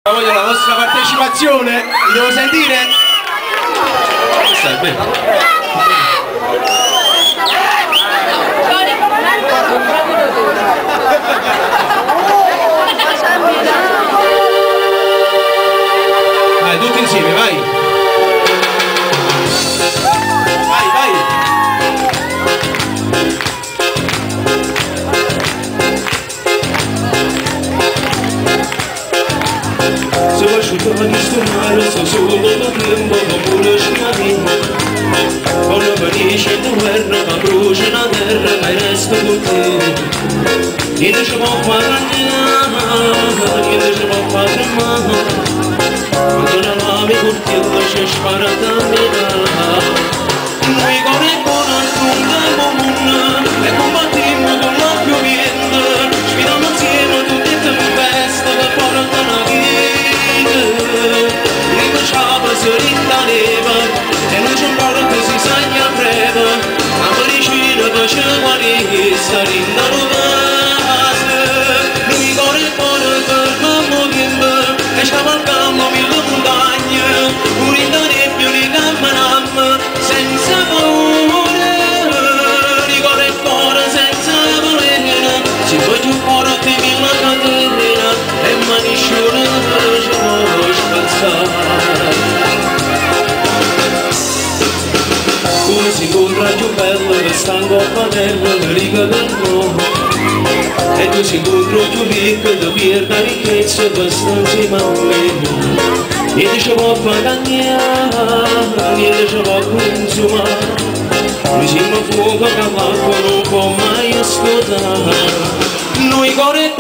Voglio la vostra partecipazione, vi devo sentire? Stai bene. Vai, tutti insieme, vai. Vai, vai. Se lasciuto a disturmare, sto solo da tempo, non vuole sciamare. Quando finisce in guerra, ma brucia la terra, ma resto con te. Niente ci può fare niente ci può fare male. Quando la lame coltello ci spara da metà. Noi con il buono al e combattimmo con la piovente. Sfidiamo insieme tutte le tempeste per portare una vita. Ricacciava se rintaneva e non c'è un po' che si sagna breve. Ma vicino che ci guarì sta rintanova. Noi con il buono torniamo tempo e scavalcammo mille montagne. Pure in nebbia li camminammo senza paura. Ricorre il cuore senza volere. Si può giù fuori di mille catene e mani sciole ci può spazzare. Come si incontra più bello che sta in coppa terra che riga del mondo. E tu si incontra più ricco che pierde la ricchezza per stare insieme a me. Niente ci può fare niente ci può consumare. Noi siamo a fuoco che l'acqua non può mai ascoltare. Noi con il